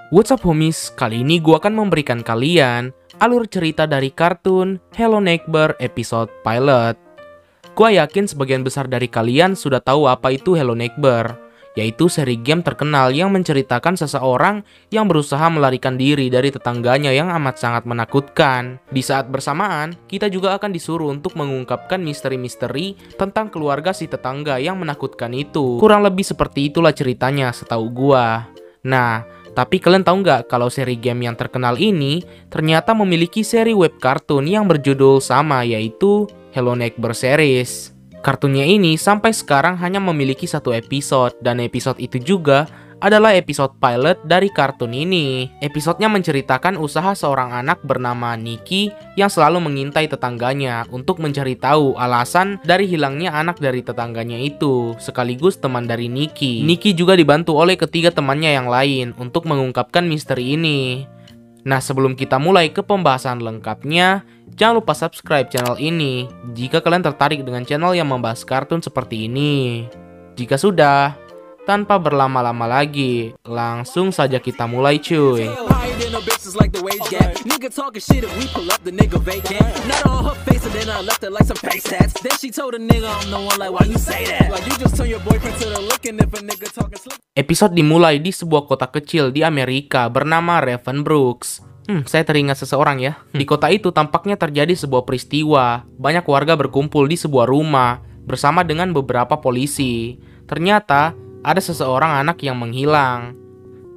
What's up homies, kali ini gua akan memberikan kalian alur cerita dari kartun Hello Neighbor episode pilot. Gua yakin sebagian besar dari kalian sudah tahu apa itu Hello Neighbor, yaitu seri game terkenal yang menceritakan seseorang yang berusaha melarikan diri dari tetangganya yang amat sangat menakutkan. Di saat bersamaan, kita juga akan disuruh untuk mengungkapkan misteri-misteri tentang keluarga si tetangga yang menakutkan itu. Kurang lebih seperti itulah ceritanya setahu gua. Nah, tapi kalian tahu nggak kalau seri game yang terkenal ini ternyata memiliki seri web kartun yang berjudul sama, yaitu Hello Neighbor Series. Kartunnya ini sampai sekarang hanya memiliki satu episode, dan episode itu juga adalah episode pilot dari kartun ini. Episodenya menceritakan usaha seorang anak bernama Nikki yang selalu mengintai tetangganya untuk mencari tahu alasan dari hilangnya anak dari tetangganya itu, sekaligus teman dari Nikki. Nikki juga dibantu oleh ketiga temannya yang lain untuk mengungkapkan misteri ini. Nah, sebelum kita mulai ke pembahasan lengkapnya, jangan lupa subscribe channel ini jika kalian tertarik dengan channel yang membahas kartun seperti ini. Jika sudah, tanpa berlama-lama lagi, langsung saja kita mulai cuy. Episode dimulai di sebuah kota kecil di Amerika bernama Raven Brooks. Saya teringat seseorang ya. Di kota itu tampaknya terjadi sebuah peristiwa. Banyak warga berkumpul di sebuah rumah bersama dengan beberapa polisi. Ternyata ada seseorang anak yang menghilang.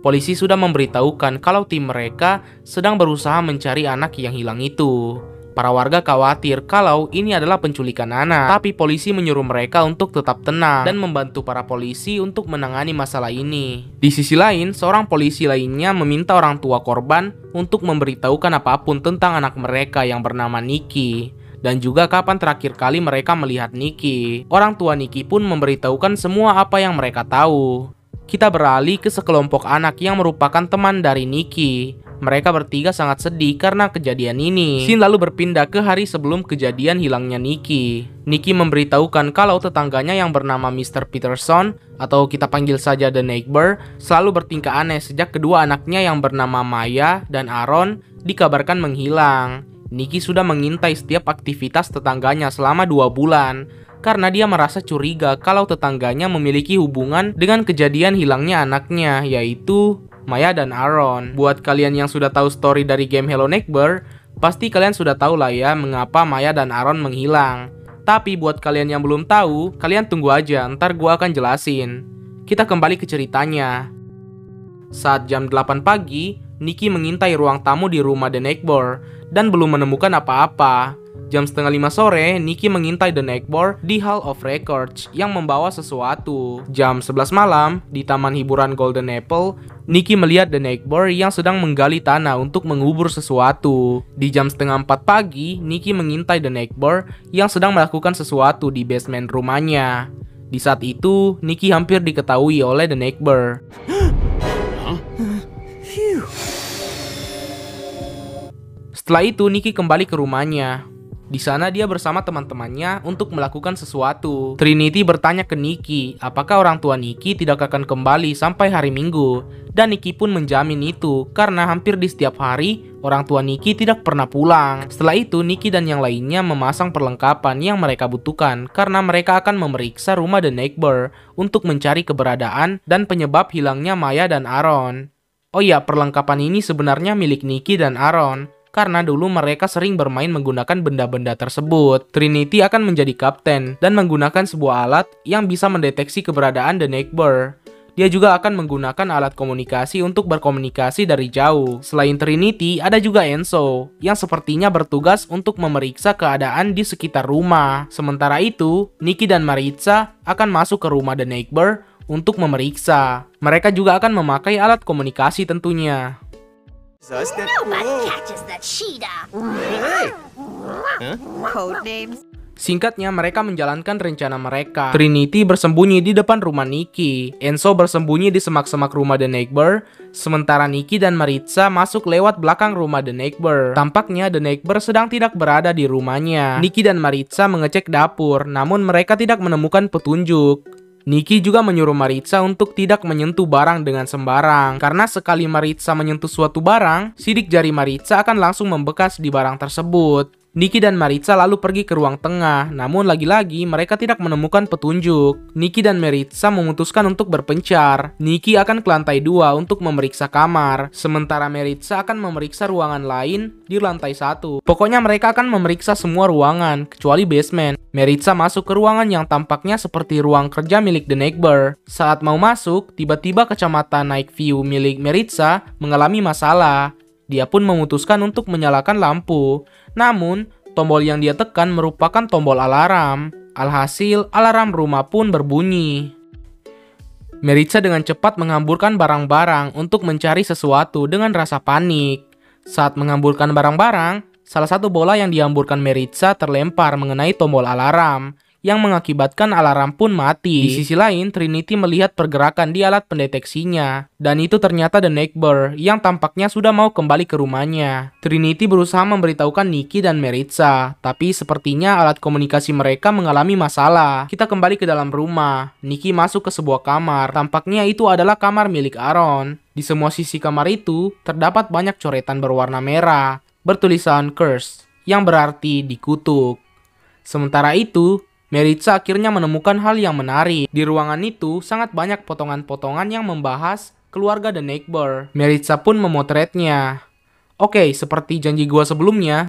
Polisi sudah memberitahukan kalau tim mereka sedang berusaha mencari anak yang hilang itu. Para warga khawatir kalau ini adalah penculikan anak, tapi polisi menyuruh mereka untuk tetap tenang dan membantu para polisi untuk menangani masalah ini. Di sisi lain, seorang polisi lainnya meminta orang tua korban untuk memberitahukan apapun tentang anak mereka yang bernama Nikki, dan juga kapan terakhir kali mereka melihat Nikki. Orang tua Nikki pun memberitahukan semua apa yang mereka tahu. Kita beralih ke sekelompok anak yang merupakan teman dari Nikki. Mereka bertiga sangat sedih karena kejadian ini. Scene lalu berpindah ke hari sebelum kejadian hilangnya Nikki. Nikki memberitahukan kalau tetangganya yang bernama Mr. Peterson, atau kita panggil saja The Neighbor, selalu bertingkah aneh sejak kedua anaknya yang bernama Maya dan Aaron dikabarkan menghilang. Nikki sudah mengintai setiap aktivitas tetangganya selama 2 bulan karena dia merasa curiga kalau tetangganya memiliki hubungan dengan kejadian hilangnya anaknya, yaitu Maya dan Aaron. Buat kalian yang sudah tahu story dari game Hello Neighbor, pasti kalian sudah tahu lah ya mengapa Maya dan Aaron menghilang. Tapi buat kalian yang belum tahu, kalian tunggu aja, ntar gua akan jelasin. Kita kembali ke ceritanya. Saat jam 8 pagi, Nikki mengintai ruang tamu di rumah The Neighbor dan belum menemukan apa-apa. Jam setengah 5 sore, Nikki mengintai The Neighbor di Hall of Records yang membawa sesuatu. Jam 11 malam, di taman hiburan Golden Apple, Nikki melihat The Neighbor yang sedang menggali tanah untuk mengubur sesuatu. Di jam setengah 4 pagi, Nikki mengintai The Neighbor yang sedang melakukan sesuatu di basement rumahnya. Di saat itu, Nikki hampir diketahui oleh The Neighbor. Setelah itu, Nikki kembali ke rumahnya. Di sana dia bersama teman-temannya untuk melakukan sesuatu. Trinity bertanya ke Nikki apakah orang tua Nikki tidak akan kembali sampai hari Minggu. Dan Nikki pun menjamin itu karena hampir di setiap hari orang tua Nikki tidak pernah pulang. Setelah itu, Nikki dan yang lainnya memasang perlengkapan yang mereka butuhkan karena mereka akan memeriksa rumah The Neighbor untuk mencari keberadaan dan penyebab hilangnya Maya dan Aaron. Oh iya, perlengkapan ini sebenarnya milik Nikki dan Aaron karena dulu mereka sering bermain menggunakan benda-benda tersebut. Trinity akan menjadi kapten dan menggunakan sebuah alat yang bisa mendeteksi keberadaan The Neighbor. Dia juga akan menggunakan alat komunikasi untuk berkomunikasi dari jauh. Selain Trinity, ada juga Enzo yang sepertinya bertugas untuk memeriksa keadaan di sekitar rumah. Sementara itu, Nikki dan Maritza akan masuk ke rumah The Neighbor untuk memeriksa. Mereka juga akan memakai alat komunikasi tentunya. Singkatnya, mereka menjalankan rencana mereka. Trinity bersembunyi di depan rumah Nikki, Enzo bersembunyi di semak-semak rumah The Neighbor, sementara Nikki dan Maritza masuk lewat belakang rumah The Neighbor. Tampaknya The Neighbor sedang tidak berada di rumahnya. Nikki dan Maritza mengecek dapur, namun mereka tidak menemukan petunjuk. Nikki juga menyuruh Maritza untuk tidak menyentuh barang dengan sembarang, karena sekali Maritza menyentuh suatu barang, sidik jari Maritza akan langsung membekas di barang tersebut. Nikki dan Maritza lalu pergi ke ruang tengah, namun lagi-lagi mereka tidak menemukan petunjuk. Nikki dan Maritza memutuskan untuk berpencar. Nikki akan ke lantai 2 untuk memeriksa kamar, sementara Maritza akan memeriksa ruangan lain di lantai 1. Pokoknya mereka akan memeriksa semua ruangan, kecuali basement. Maritza masuk ke ruangan yang tampaknya seperti ruang kerja milik The Neighbor. Saat mau masuk, tiba-tiba kacamata Night View milik Maritza mengalami masalah. Dia pun memutuskan untuk menyalakan lampu. Namun, tombol yang dia tekan merupakan tombol alarm. Alhasil, alarm rumah pun berbunyi. Maritza dengan cepat menghamburkan barang-barang untuk mencari sesuatu dengan rasa panik. Saat menghamburkan barang-barang, salah satu bola yang dihamburkan Maritza terlempar mengenai tombol alarm, yang mengakibatkan alarm pun mati. Di sisi lain, Trinity melihat pergerakan di alat pendeteksinya, dan itu ternyata The Neighbor yang tampaknya sudah mau kembali ke rumahnya. Trinity berusaha memberitahukan Nikki dan Maritza, tapi sepertinya alat komunikasi mereka mengalami masalah. Kita kembali ke dalam rumah. Nikki masuk ke sebuah kamar. Tampaknya itu adalah kamar milik Aaron. Di semua sisi kamar itu, terdapat banyak coretan berwarna merah, bertulisan curse, yang berarti dikutuk. Sementara itu, Maritza akhirnya menemukan hal yang menarik. Di ruangan itu, sangat banyak potongan-potongan yang membahas keluarga The Neighbor. Maritza pun memotretnya. Oke, seperti janji gua sebelumnya,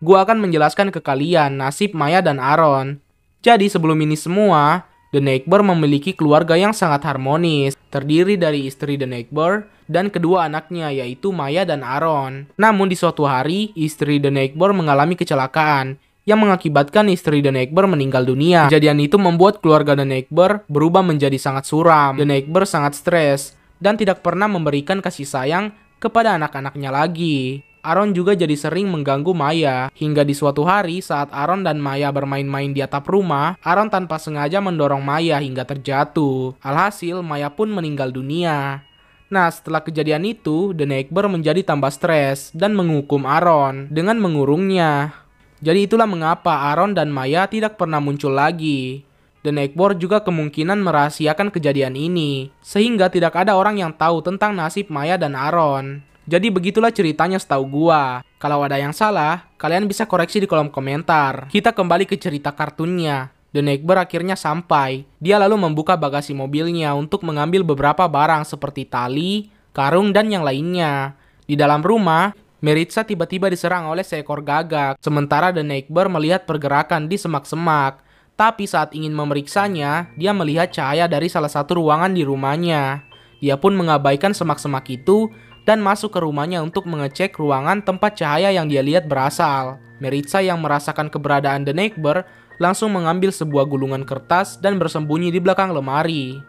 gua akan menjelaskan ke kalian nasib Maya dan Aaron. Jadi sebelum ini semua, The Neighbor memiliki keluarga yang sangat harmonis, terdiri dari istri The Neighbor dan kedua anaknya yaitu Maya dan Aaron. Namun di suatu hari, istri The Neighbor mengalami kecelakaan yang mengakibatkan istri The Neighbor meninggal dunia. Kejadian itu membuat keluarga The Neighbor berubah menjadi sangat suram. The Neighbor sangat stres dan tidak pernah memberikan kasih sayang kepada anak-anaknya lagi. Aaron juga jadi sering mengganggu Maya, hingga di suatu hari saat Aaron dan Maya bermain-main di atap rumah, Aaron tanpa sengaja mendorong Maya hingga terjatuh. Alhasil, Maya pun meninggal dunia. Nah, setelah kejadian itu, The Neighbor menjadi tambah stres dan menghukum Aaron dengan mengurungnya. Jadi itulah mengapa Aaron dan Maya tidak pernah muncul lagi. The Neighbor juga kemungkinan merahasiakan kejadian ini, sehingga tidak ada orang yang tahu tentang nasib Maya dan Aaron. Jadi begitulah ceritanya setahu gua. Kalau ada yang salah, kalian bisa koreksi di kolom komentar. Kita kembali ke cerita kartunnya. The Neighbor akhirnya sampai. Dia lalu membuka bagasi mobilnya untuk mengambil beberapa barang seperti tali, karung, dan yang lainnya. Di dalam rumah, Maritza tiba-tiba diserang oleh seekor gagak, sementara The Neighbor melihat pergerakan di semak-semak. Tapi saat ingin memeriksanya, dia melihat cahaya dari salah satu ruangan di rumahnya. Dia pun mengabaikan semak-semak itu dan masuk ke rumahnya untuk mengecek ruangan tempat cahaya yang dia lihat berasal. Maritza yang merasakan keberadaan The Neighbor langsung mengambil sebuah gulungan kertas dan bersembunyi di belakang lemari.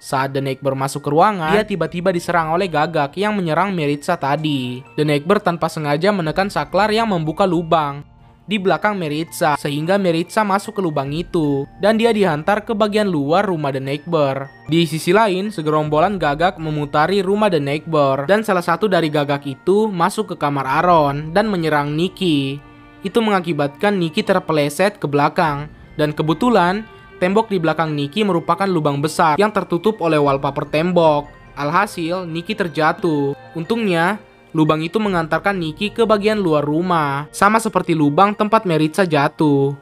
Saat The Neighbor masuk ke ruangan, dia tiba-tiba diserang oleh gagak yang menyerang Maritza tadi. The Neighbor tanpa sengaja menekan saklar yang membuka lubang di belakang Maritza, sehingga Maritza masuk ke lubang itu, dan dia dihantar ke bagian luar rumah The Neighbor. Di sisi lain, segerombolan gagak memutari rumah The Neighbor, dan salah satu dari gagak itu masuk ke kamar Aaron dan menyerang Nikki. Itu mengakibatkan Nikki terpeleset ke belakang, dan kebetulan tembok di belakang Nikki merupakan lubang besar yang tertutup oleh wallpaper tembok. Alhasil, Nikki terjatuh. Untungnya, lubang itu mengantarkan Nikki ke bagian luar rumah, sama seperti lubang tempat Maritza jatuh.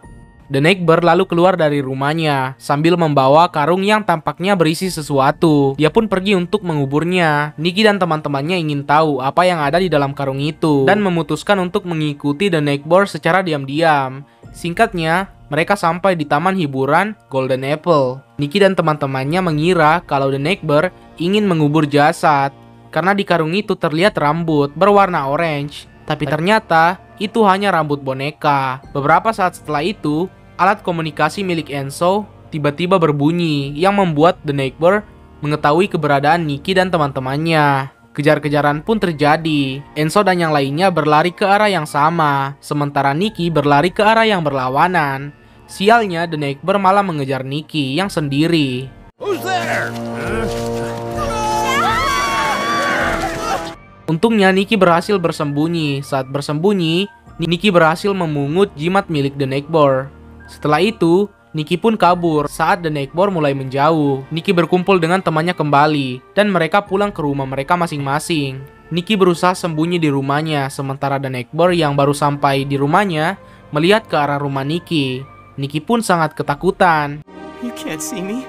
The Neighbor lalu keluar dari rumahnya, sambil membawa karung yang tampaknya berisi sesuatu. Dia pun pergi untuk menguburnya. Nikki dan teman-temannya ingin tahu apa yang ada di dalam karung itu, dan memutuskan untuk mengikuti The Neighbor secara diam-diam. Singkatnya, mereka sampai di taman hiburan Golden Apple. Nikki dan teman-temannya mengira kalau The Neighbor ingin mengubur jasad, karena di karung itu terlihat rambut berwarna orange. Tapi ternyata itu hanya rambut boneka. Beberapa saat setelah itu, alat komunikasi milik Enzo tiba-tiba berbunyi yang membuat The Neighbor mengetahui keberadaan Nikki dan teman-temannya. Kejar-kejaran pun terjadi. Enzo dan yang lainnya berlari ke arah yang sama, sementara Nikki berlari ke arah yang berlawanan. Sialnya, The Neighbor malah mengejar Nikki yang sendiri. Who's there? Untungnya Nikki berhasil bersembunyi. Saat bersembunyi, Nikki berhasil memungut jimat milik The Neighbor. Setelah itu, Nikki pun kabur saat The Neighbor mulai menjauh. Nikki berkumpul dengan temannya kembali, dan mereka pulang ke rumah mereka masing-masing. Nikki berusaha sembunyi di rumahnya, sementara The Neighbor yang baru sampai di rumahnya melihat ke arah rumah Nikki. Nikki pun sangat ketakutan. You can't see me.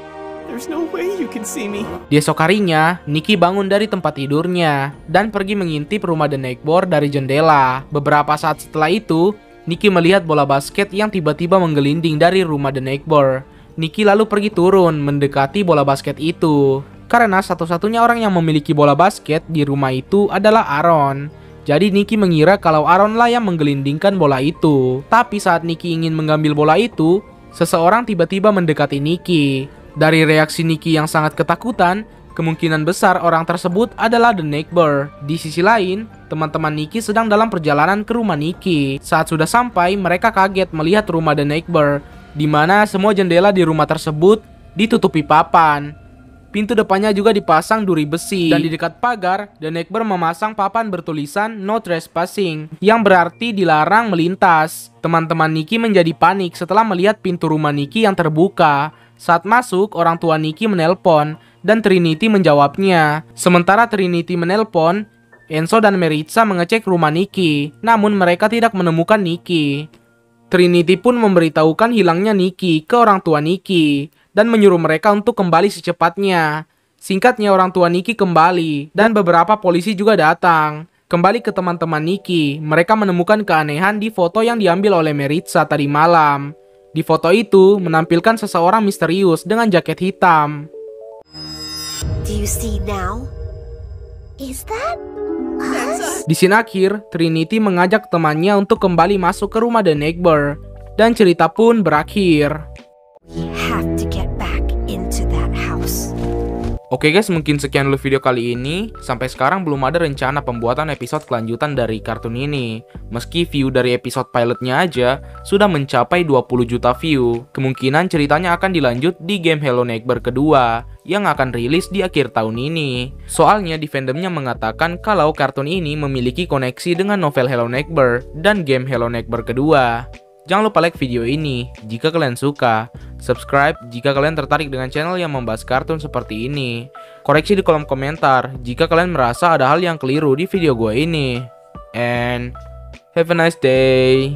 There's no way you can see me. Di esok harinya, Nikki bangun dari tempat tidurnya dan pergi mengintip rumah The Neighbor dari jendela. Beberapa saat setelah itu, Nikki melihat bola basket yang tiba-tiba menggelinding dari rumah The Neighbor. Nikki lalu pergi turun mendekati bola basket itu. Karena satu-satunya orang yang memiliki bola basket di rumah itu adalah Aaron. Jadi Nikki mengira kalau Aaron lah yang menggelindingkan bola itu. Tapi saat Nikki ingin mengambil bola itu, seseorang tiba-tiba mendekati Nikki. Dari reaksi Nikki yang sangat ketakutan, kemungkinan besar orang tersebut adalah The Neighbor. Di sisi lain, teman-teman Nikki sedang dalam perjalanan ke rumah Nikki. Saat sudah sampai, mereka kaget melihat rumah The Neighbor, di mana semua jendela di rumah tersebut ditutupi papan. Pintu depannya juga dipasang duri besi, dan di dekat pagar, The Neighbor memasang papan bertulisan No Trespassing, yang berarti dilarang melintas. Teman-teman Nikki menjadi panik setelah melihat pintu rumah Nikki yang terbuka. Saat masuk, orang tua Nikki menelpon, dan Trinity menjawabnya. Sementara Trinity menelpon, Enzo dan Meritza mengecek rumah Nikki, namun mereka tidak menemukan Nikki. Trinity pun memberitahukan hilangnya Nikki ke orang tua Nikki, dan menyuruh mereka untuk kembali secepatnya. Singkatnya, orang tua Nikki kembali, dan beberapa polisi juga datang. Kembali ke teman-teman Nikki, mereka menemukan keanehan di foto yang diambil oleh Meritza tadi malam. Di foto itu, menampilkan seseorang misterius dengan jaket hitam. Do you see now? Is that us? Di scene akhir, Trinity mengajak temannya untuk kembali masuk ke rumah The Neighbor, dan cerita pun berakhir. We have to get back into that house. Oke guys, mungkin sekian dulu video kali ini. Sampai sekarang belum ada rencana pembuatan episode kelanjutan dari kartun ini. Meski view dari episode pilotnya aja sudah mencapai 20 juta view, kemungkinan ceritanya akan dilanjut di game Hello Neighbor kedua yang akan rilis di akhir tahun ini. Soalnya di fandomnya mengatakan kalau kartun ini memiliki koneksi dengan novel Hello Neighbor dan game Hello Neighbor kedua. Jangan lupa like video ini jika kalian suka, subscribe jika kalian tertarik dengan channel yang membahas kartun seperti ini, koreksi di kolom komentar jika kalian merasa ada hal yang keliru di video gue ini. And have a nice day.